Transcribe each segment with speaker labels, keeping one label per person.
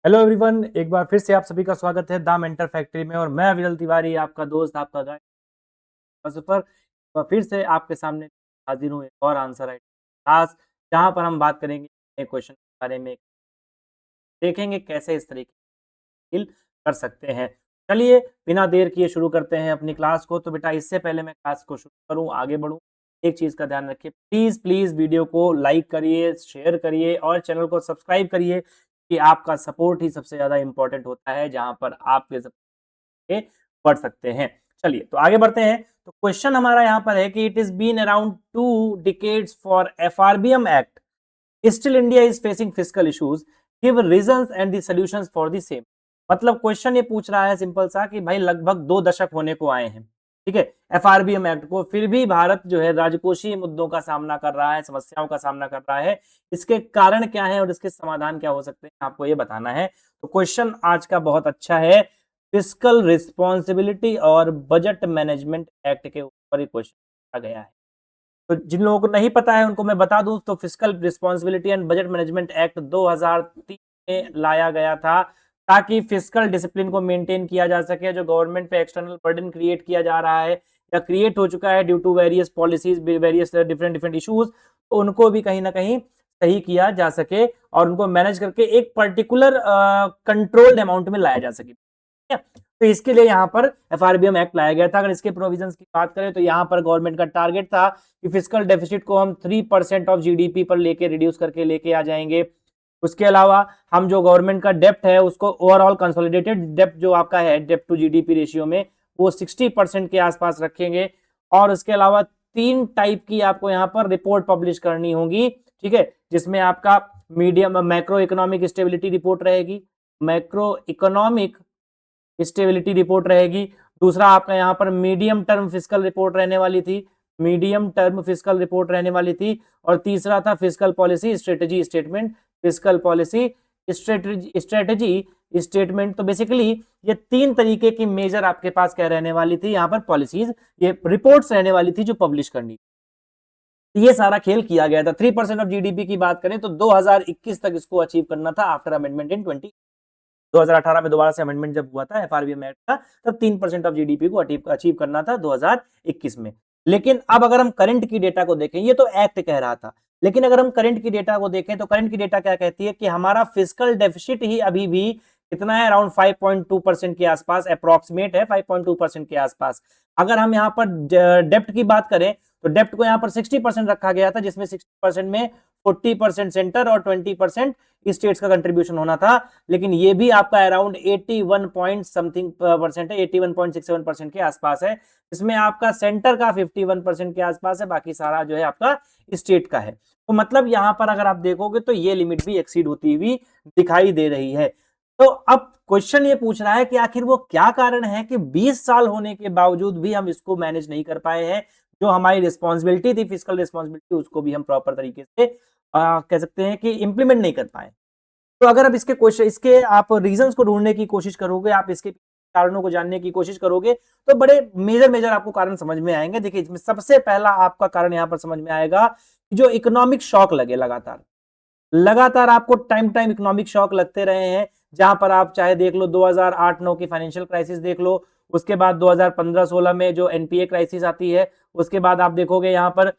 Speaker 1: Hello everyone, एक बार फिर से आप सभी का स्वागत है द मेंटर फैक्ट्री में। और मैं विरल तिवारी, आपका दोस्त, आपका गाइड पर फिर से आपके सामने हाजिर हूँ एक और आंसर है खास, जहाँ पर हम बात करेंगे क्वेश्चन के बारे में, देखेंगे कैसे इस तरीके से डील कर सकते हैं। चलिए बिना देर किए शुरू करते हैं अपनी क्लास को। तो बेटा, इससे पहले मैं क्लास को शुरू करूँ, आगे बढ़ूँ, एक चीज़ का ध्यान रखिए, प्लीज़ प्लीज़ वीडियो को लाइक करिए, शेयर करिए और चैनल को सब्सक्राइब करिए कि आपका सपोर्ट ही सबसे ज़्यादा इम्पोर्टेंट होता है, जहाँ पर आपके के बढ़ सकते हैं। चलिए तो आगे बढ़ते हैं। तो क्वेश्चन हमारा यहाँ पर है कि it is been around 2 decades for FRBM act, still India is facing fiscal issues, give reasons and the solutions for the same. मतलब क्वेश्चन ये पूछ रहा है सिंपल सा कि भाई लगभग 2 दशक होने को आए हैं, ठीक है, एफआरबीएम एक्ट को, फिर भी भारत जो है राजकोषीय मुद्दों का सामना कर रहा है, समस्याओं का सामना कर रहा है। इसके कारण क्या है और इसके समाधान क्या हो सकते हैं, आपको ये बताना है। तो क्वेश्चन आज का बहुत अच्छा है, फिस्कल रिस्पॉन्सिबिलिटी और बजट मैनेजमेंट एक्ट के ऊपर ये क्वेश्चन आ गया है। तो जिन लोगों को नहीं पता है उनको मैं बता दूं, तो fiscal responsibility and budget management act 2003 में लाया गया था, ताकि फिस्कल डिसिप्लिन को मेंटेन किया जा सके। जो गवर्नमेंट पे एक्सटर्नल बर्डन क्रिएट किया जा रहा है या क्रिएट हो चुका है due to various policies, various different different issues, तो उनको भी कहीं ना कहीं सही किया जा सके और उनको मैनेज करके एक पर्टिकुलर कंट्रोल्ड अमाउंट में लाया जा सके। तो इसके लिए यहाँ पर एफआरबीएम एक्ट लाया गया था। अगर इसके प्रोविजंस की बात करें तो यहाँ पर गवर्नमेंट का टारगेट था कि फिस्कल डेफिसिट को हम 3% ऑफ जीडीपी पर लेके रिड्यूस करके लेके आ जाएंगे। उसके अलावा हम जो गवर्नमेंट का डेप्ट है उसको ओवरऑल कंसोलिडेटेड डेप्ट जो आपका है, डेप्ट टू जीडीपी रेशियो में, वो 60% के आसपास रखेंगे। और उसके अलावा 3 टाइप की आपको यहाँ पर रिपोर्ट पब्लिश करनी होगी, ठीक है, जिसमें आपका medium macro economic stability report रहेगी, मैक्रो इकोनॉमिक स्टेबिलिटी रिपोर्ट रहेगी। दूसरा आपका यहाँ पर मीडियम टर्म फिस्कल रिपोर्ट रहने वाली थी, मीडियम टर्म फिस्कल रिपोर्ट रहने वाली थी। और तीसरा था fiscal policy strategy statement, fiscal policy strategy statement. तो बेसिकली ये 3 तरीके की मेजर आपके पास क्या रहने वाली थी, यहाँ पर पॉलिसीज, ये रिपोर्ट्स रहने वाली थी जो पब्लिश करनी। ये सारा खेल किया गया था। 3% ऑफ जीडीपी की बात करें तो 2021 तक इसको अचीव करना था आफ्टर अमेंडमेंट इन 2018 में दोबारा से अमेंडमेंट जब हुआ था एफआरबीएम एक्ट का, तब 3% ऑफ जीडीपी को अचीव करना था 2021 में। लेकिन अब अगर हम करंट की डेटा को देखें, ये तो एक्ट कह रहा था, लेकिन अगर हम करंट की डेटा को देखें तो करंट की डेटा क्या कहती है कि हमारा फिस्कल डेफिसिट ही अभी भी कितना है, अराउंड 5.2% के आसपास, अप्रोक्सीमेट है 5.2% के आसपास। अगर हम यहाँ पर डेप्ट की बात करें तो डेप्ट को यहाँ पर 60% रखा गया था, जिसमें 60% में 40% सेंटर और 20% स्टेट्स का कंट्रीब्यूशन होना था। लेकिन ये भी आपका अराउंड 81 पॉइंट समथिंग परसेंट है, 81.67% के आसपास है। इसमें आपका सेंटर का 51% के आसपास है, बाकी सारा जो है आपका स्टेट का है। तो मतलब यहां पर अगर आप देखोगे तो ये लिमिट भी एक्सीड होती हुई दिखाई दे रही है। तो अब क्वेश्चन ये पूछ रहा है कि आखिर वो क्या कारण है कि 20 साल होने के बावजूद भी हम इसको मैनेज नहीं कर पाए हैं। जो हमारी रिस्पॉन्सिबिलिटी थी, फिजिकल रिस्पॉन्सिबिलिटी, उसको भी हम प्रॉपर तरीके से कह सकते हैं कि इंप्लीमेंट नहीं कर पाए। तो अगर आप इसके क्वेश्चन, इसके आप रीजंस को ढूंढने की कोशिश करोगे, आप इसके कारणों को जानने की कोशिश करोगे, तो बड़े मेजर मेजर आपको कारण समझ में आएंगे। देखिए, इसमें सबसे पहला आपका कारण यहां पर समझ में आएगा कि जो इकोनॉमिक शॉक लगे लगातार लगातार आपको टाइम टाइम इकोनॉमिक शॉक लगते रहे हैं। जहां पर आप चाहे देख लो 2008-9 की फाइनेंशियल क्राइसिस देख लो, उसके बाद 2015-16 में जो एनपीए क्राइसिस आती है, उसके बाद आप देखोगे यहाँ पर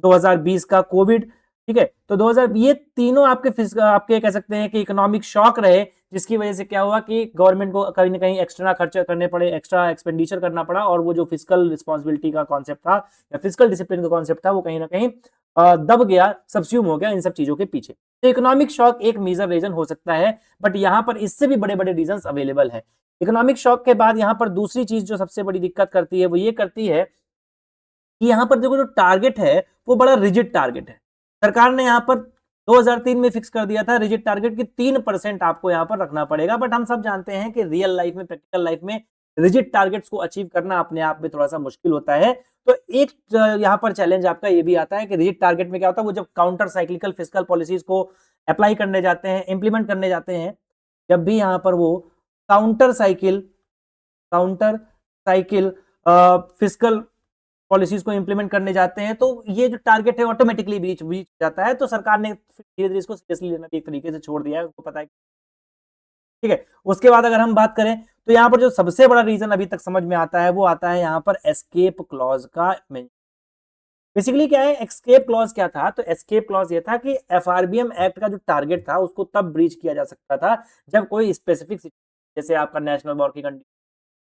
Speaker 1: 2020 का कोविड, ठीक है। तो 2000 ये तीनों आपके कह सकते हैं कि इकोनॉमिक शॉक रहे, जिसकी वजह से क्या हुआ कि गवर्नमेंट को कहीं ना कहीं एक्स्ट्रा खर्चे करने पड़े, एक्स्ट्रा एक्सपेंडिचर करना पड़ा, और वो जो फिजिकल रिस्पॉन्सिबिलिटी का कॉन्सेप्ट था या फिजिकल डिसिप्लिन का कॉन्सेप्ट था, वो कहीं ना कहीं दब गया, सबस्यूम हो गया इन सब चीजों के पीछे। तो इकोनॉमिक शॉक एक मेजर रीजन हो सकता है, बट यहाँ पर इससे भी बड़े बड़े रीजन अवेलेबल है। इकोनॉमिक शॉक के बाद यहाँ पर दूसरी चीज जो सबसे बड़ी दिक्कत करती है वो ये करती है कि यहाँ पर देखो जो टारगेट है वो बड़ा रिजिड टारगेट है। सरकार ने यहाँ पर 2003 में फिक्स कर दिया था रिजिड टारगेट की 3% आपको यहाँ पर रखना पड़ेगा, बट हम सब जानते हैं कि रियल लाइफ में, प्रैक्टिकल लाइफ में रिजिड टारगेट्स को अचीव करना अपने आप में थोड़ा सा मुश्किल होता है। तो एक यहाँ पर चैलेंज आपका ये भी आता है कि रिजिड टारगेट में क्या होता है, वो जब काउंटर साइक्लिकल फिस्कल पॉलिसीज को अप्लाई करने जाते हैं, इंप्लीमेंट करने जाते हैं, जब भी यहाँ पर वो काउंटर साइकिल फिस्कल पॉलिसीज को इंप्लीमेंट करने जाते हैं, तो ये जो टारगेट है ऑटोमेटिकली बीच बीच जाता है। तो सरकार ने धीरे धीरे इसको सीरियसली लेना भी एक तरीके से छोड़ दिया है, उनको पता है ठीक है। उसके बाद अगर हम बात करें तो यहाँ पर जो सबसे बड़ा रीजन अभी तक समझ में आता है वो आता है यहाँ पर एस्केप क्लॉज का। बेसिकली क्या है एस्केप क्लॉज, क्या था? तो एस्केप क्लॉज ये था कि एफआरबीएम एक्ट का जो टारगेट था उसको तब ब्रीच किया जा सकता था जब कोई स्पेसिफिक, जैसे आपका नेशनल वॉर की कंडीशन,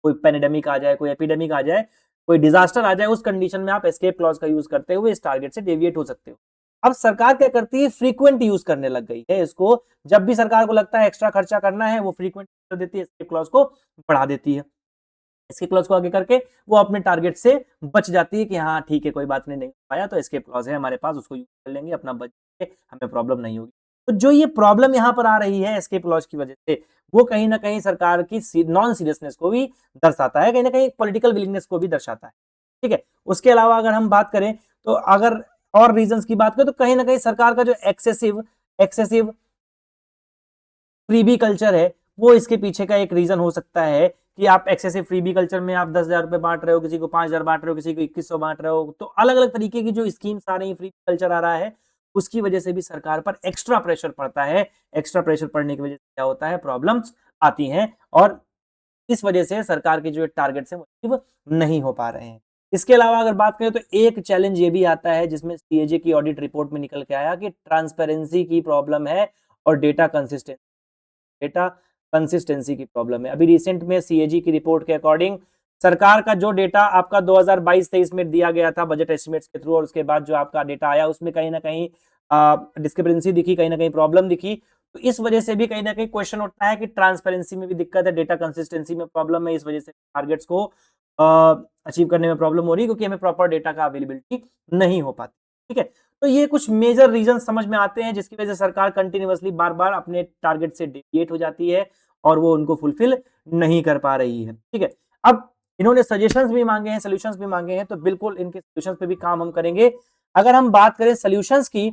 Speaker 1: कोई पेंडेमिक आ जाए, कोई एपिडेमिक आ जाए, कोई डिजास्टर आ जाए, उस कंडीशन में आप एस्केप क्लॉज का यूज करते हुए इस टारगेट से डेविएट हो सकते हो। अब सरकार क्या करती है, फ्रीक्वेंट यूज करने लग गई है इसको। जब भी सरकार को लगता है एक्स्ट्रा खर्चा करना है वो फ्रीक्वेंट कर देती है, एस्केप क्लॉज को बढ़ा देती है। एस्केप क्लॉज को आगे करके वो अपने टारगेट से बच जाती है कि हाँ ठीक है कोई बात नहीं पाया तो एस्केप क्लॉज है हमारे पास, उसको यूज कर लेंगे, अपना बच के हमें प्रॉब्लम नहीं होगी। तो जो ये प्रॉब्लम यहाँ पर आ रही है एस्केप क्लॉज की वजह से, वो कहीं ना कहीं सरकार की नॉन सीरियसनेस को भी दर्शाता है, कहीं ना कहीं पॉलिटिकल विलिंगनेस को भी दर्शाता है। ठीक है। उसके अलावा अगर हम बात करें तो अगर और रीजंस की बात करें तो कहीं ना कहीं सरकार का जो एक्सेसिव एक्सेसिव फ्रीबी कल्चर है वो इसके पीछे का एक रीजन हो सकता है कि आप एक्सेसिव फ्रीबी कल्चर में आप 10,000 रुपए बांट रहे हो, किसी को 5,000 बांट रहे हो, किसी को 2100 बांट रहे हो, तो अलग अलग तरीके की जो स्कीम्स आ रही है, फ्री कल्चर आ रहा है, उसकी वजह से भी सरकार पर एक्स्ट्रा प्रेशर पड़ता है। एक्स्ट्रा प्रेशर पड़ने की वजह से क्या होता है, प्रॉब्लम्स आती हैं और इस वजह से सरकार के जो टारगेट है वो अचीव नहीं हो पा रहे हैं। इसके अलावा अगर बात करें तो एक चैलेंज ये भी आता है जिसमें सीएजी की ऑडिट रिपोर्ट में निकल के आया कि ट्रांसपेरेंसी की प्रॉब्लम है और डेटा कंसिस्टेंसी की प्रॉब्लम है। अभी रिसेंट में सीएजी की रिपोर्ट के अकॉर्डिंग सरकार का जो डेटा आपका 2022-23 में दिया गया था बजट एस्टिमेट्स के थ्रू, और उसके बाद जो आपका डेटा आया उसमें कहीं ना कहीं डिस्क्रिपेंसी दिखी, कहीं ना कहीं प्रॉब्लम दिखी। तो इस वजह से भी कहीं ना कहीं क्वेश्चन उठता है कि ट्रांसपेरेंसी में भी दिक्कत है, डेटा कंसिस्टेंसी में प्रॉब्लम है, इस वजह से टारगेट्स को अचीव करने में प्रॉब्लम हो रही है क्योंकि हमें प्रॉपर डेटा का अवेलेबिलिटी नहीं हो पाती। ठीक है। तो ये कुछ मेजर रीजन समझ में आते हैं जिसकी वजह से सरकार कंटिन्यूअसली बार बार अपने टारगेट से डेविएट हो जाती है और वो उनको फुलफिल नहीं कर पा रही है। ठीक है। अब इन्होंने सजेशंस भी मांगे हैं, सॉल्यूशंस भी मांगे हैं, तो बिल्कुल इनके सॉल्यूशंस पे भी काम हम करेंगे। अगर हम बात करें सॉल्यूशंस की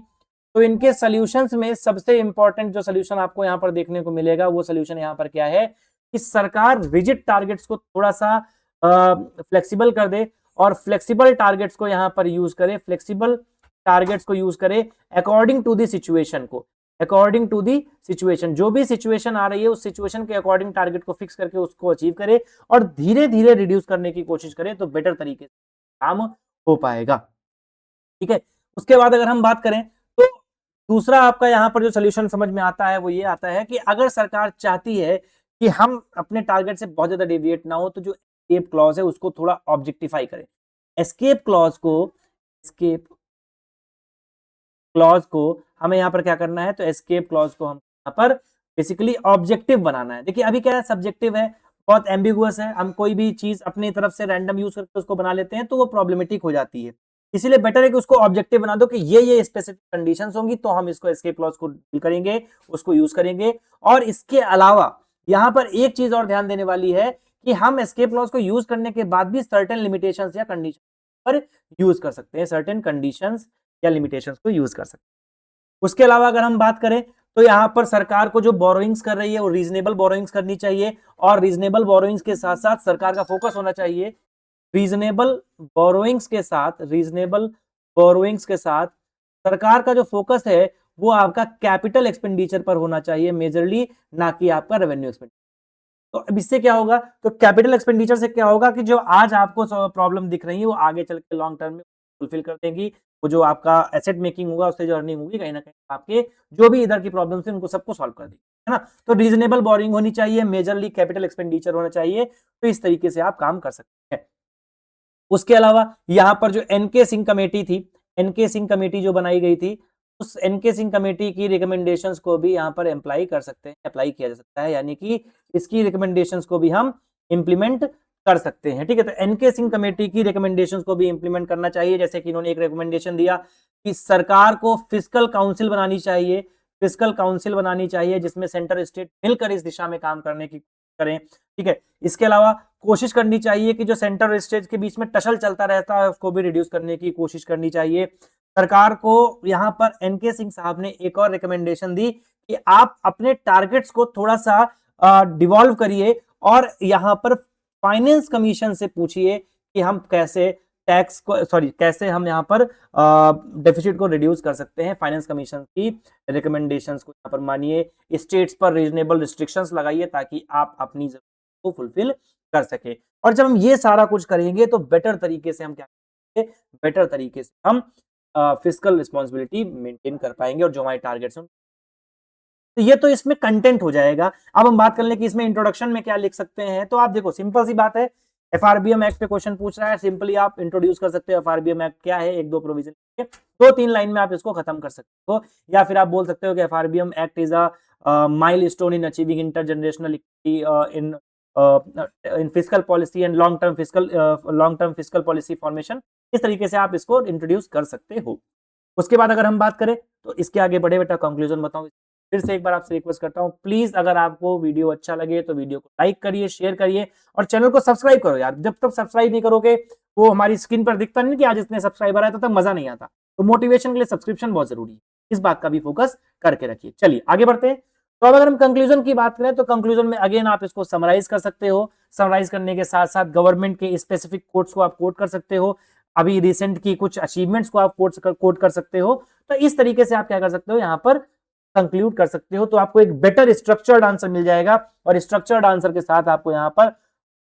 Speaker 1: तो इनके सॉल्यूशंस में सबसे इंपॉर्टेंट जो सॉल्यूशन आपको यहाँ पर देखने को मिलेगा वो सॉल्यूशन यहाँ पर क्या है कि सरकार रिजिड टारगेट्स को थोड़ा सा फ्लेक्सिबल कर दे और फ्लेक्सिबल टारगेट्स को यहाँ पर यूज करे, फ्लेक्सिबल टारगेट्स को यूज करे अकॉर्डिंग टू द सिचुएशन को, अकॉर्डिंग टू दी सिचुएशन, जो भी सिचुएशन आ रही है उस सिचुएशन के अकॉर्डिंग टारगेट को फिक्स करके उसको अचीव करे और धीरे धीरे रिड्यूस करने की कोशिश करे तो बेटर तरीके से काम हो पाएगा। ठीक है। उसके बाद अगर हम बात करें तो दूसरा आपका यहाँ पर जो सोल्यूशन समझ में आता है वो ये आता है कि अगर सरकार चाहती है कि हम अपने टारगेट से बहुत ज्यादा डेविएट ना हो तो जो एस्केप क्लॉज है उसको थोड़ा ऑब्जेक्टिफाई करें। एस्केप क्लॉज को हमें यहाँ पर क्या करना है, तो एस्केप क्लॉज को हम यहाँ पर बेसिकली ऑब्जेक्टिव बनाना है। देखिए अभी क्या है, सब्जेक्टिव है, बहुत एम्बिगुअस है, हम कोई भी चीज अपनी तरफ से रैंडम यूज करके उसको बना लेते हैं तो वो प्रॉब्लमेटिक हो जाती है। इसीलिए बेटर है कि उसको ऑब्जेक्टिव बना दो कि ये स्पेसिफिक कंडीशंस होंगी तो हम इसको एस्केप क्लॉज को डील करेंगे, उसको यूज करेंगे। और इसके अलावा यहाँ पर एक चीज और ध्यान देने वाली है कि हम एस्केप क्लॉज को यूज करने के बाद भी सर्टेन लिमिटेशंस या कंडीशन पर यूज कर सकते हैं, सर्टेन कंडीशंस या लिमिटेशंस को यूज कर सकते हैं। उसके अलावा अगर हम बात करें तो यहां पर सरकार को जो बोरोइंग्स कर रही है वो रीजनेबल बोरोइंग्स करनी चाहिए और रीजनेबल बोरोइंग्स के साथ साथ सरकार का फोकस होना चाहिए रीजनेबल बोरोइंग्स के साथ सरकार का जो फोकस है वो आपका कैपिटल एक्सपेंडिचर पर होना चाहिए मेजरली, ना कि आपका रेवेन्यू एक्सपेंडिचर। तो अब इससे क्या होगा, तो कैपिटल एक्सपेंडिचर से क्या होगा कि जो आज आपको प्रॉब्लम दिख रही है वो आगे चल के लॉन्ग टर्म में फुलफिल कर देंगी। वो जो आपका एसेट मेकिंग होगा उससे जो अर्निंग होगी कहीं ना कहीं आपके जो भी इधर की प्रॉब्लम्स है उनको सबको सॉल्व कर देगी, है ना। तो रीजनेबल बोरिंग होनी चाहिए, मेजरली कैपिटल एक्सपेंडिचर होना चाहिए, तो इस तरीके से आप काम कर सकते हैं। उसके अलावा यहाँ पर जो एनके सिंह कमेटी थी, एनके सिंह कमेटी जो बनाई गई थी, उस एनके सिंह कमेटी की रिकमेंडेशंस को भी यहाँ पर अप्लाई किया जा सकता है, यानी कि इसकी रिकमेंडेशंस को भी हम इंप्लीमेंट कर सकते हैं। ठीक है। तो एनके सिंह कमेटी की रिकमेंडेशंस को भी इंप्लीमेंट करना चाहिए, जैसे कि इन्होंने एक रिकमेंडेशन दिया कि सरकार को फिस्कल काउंसिल बनानी चाहिए, फिस्कल काउंसिल बनानी चाहिए जिसमें सेंटर स्टेट मिलकर इस दिशा में काम करने की करें। ठीक है। इसके अलावा कोशिश करनी चाहिए कि जो सेंटर और स्टेट के बीच में टसल चलता रहता है उसको भी रिड्यूस करने की कोशिश करनी चाहिए। सरकार को यहाँ पर एनके सिंह साहब ने एक और रिकमेंडेशन दी कि आप अपने टारगेट्स को थोड़ा सा डिवॉल्व करिए और यहाँ पर फाइनेंस कमीशन से पूछिए कि हम कैसे टैक्स को कैसे हम यहाँ पर डेफिसिट को रिड्यूस कर सकते हैं। फाइनेंस कमीशन की रिकमेंडेशंस को यहाँ पर मानिए, स्टेट्स पर रीजनेबल रिस्ट्रिक्शंस लगाइए ताकि आप अपनी जरूरत को फुलफिल कर सके। और जब हम ये सारा कुछ करेंगे तो बेटर तरीके से हम क्या करेंगे, बेटर तरीके से हम फिस्कल रिस्पॉन्सिबिलिटी मेंटेन कर पाएंगे और जो हमारे टारगेट्स हैं। तो ये तो इसमें कंटेंट हो जाएगा। अब हम बात कर लें कि इसमें इंट्रोडक्शन में क्या लिख सकते हैं, तो आप देखो सिंपल सी बात है, एफआरबीएम एक्ट पे क्वेश्चन पूछ रहा है, सिंपली आप इंट्रोड्यूस कर सकते हो एफआरबीएम एक्ट क्या है, एक दो प्रोविजन, दो तीन लाइन में आप इसको खत्म कर सकते हो। या फिर आप बोल सकते हो कि FRBM act is a milestone in achieving intergenerational equity in fiscal policy and long term fiscal policy formation. इस तरीके से आप इसको इंट्रोड्यूस कर सकते हो। उसके बाद अगर हम बात करें तो इसके आगे बढ़े बेटा कंक्लूजन बताऊं। फिर से एक बार आपसे रिक्वेस्ट करता हूं, प्लीज अगर आपको वीडियो अच्छा लगे तो वीडियो को लाइक करिए, शेयर करिए और चैनल को सब्सक्राइब करो यार। जब तक सब्सक्राइब नहीं करोगे, वो हमारी स्क्रीन पर दिखता नहीं कि आज इतने सब्सक्राइबर आए, तब तक मजा नहीं आता। तो मोटिवेशन के लिए सब्सक्रिप्शन बहुत जरूरी है, इस बात का भी फोकस करके रखिए। चलिए आगे बढ़ते हैं। तो अब अगर हम कंक्लूजन की बात करें तो कंक्लूजन में अगेन आप इसको समराइज कर सकते हो। समराइज करने के साथ साथ गवर्नमेंट के स्पेसिफिक कोट्स को आप कोट कर सकते हो, अभी रिसेंट की कुछ अचीवमेंट्स को आप कोट कर सकते हो। तो इस तरीके से आप क्या कर सकते हो, यहाँ पर कंक्लूड कर सकते हो। तो आपको एक बेटर स्ट्रक्चर्ड आंसर मिल जाएगा और स्ट्रक्चर्ड आंसर के साथ आपको यहाँ पर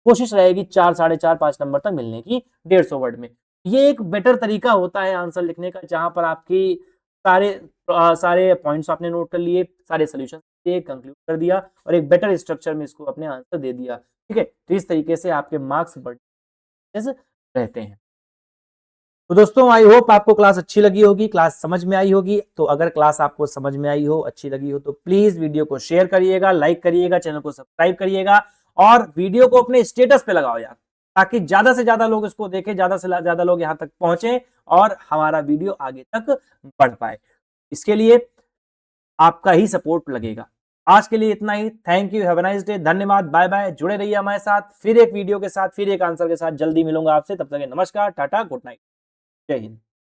Speaker 1: कोशिश रहेगी 4, 4.5, 5 नंबर तक मिलने की 150 वर्ड में। ये एक बेटर तरीका होता है आंसर लिखने का, जहां पर आपकी सारे पॉइंट्स आपने नोट कर लिए, सारे सोल्यूशन कंक्लूड कर दिया और एक बेटर स्ट्रक्चर में इसको अपने आंसर दे दिया। ठीक है, तो इस तरीके से आपके मार्क्स बढ़ते रहते हैं। तो दोस्तों आई होप आपको क्लास अच्छी लगी होगी, क्लास समझ में आई होगी। तो अगर क्लास आपको समझ में आई हो, अच्छी लगी हो, तो प्लीज वीडियो को शेयर करिएगा, लाइक करिएगा, चैनल को सब्सक्राइब करिएगा और वीडियो को अपने स्टेटस पे लगाओ यार, ताकि ज्यादा से ज्यादा लोग इसको देखें, ज्यादा से ज्यादा लोग यहाँ तक पहुंचे और हमारा वीडियो आगे तक बढ़ पाए। इसके लिए आपका ही सपोर्ट लगेगा। आज के लिए इतना ही। Thank you, have a nice day, धन्यवाद, बाय बाय। जुड़े रहिए हमारे साथ, फिर एक वीडियो के साथ, फिर एक आंसर के साथ जल्दी मिलूंगा आपसे। तब तक नमस्कार, टाटा, गुड नाइट, जय हिंद।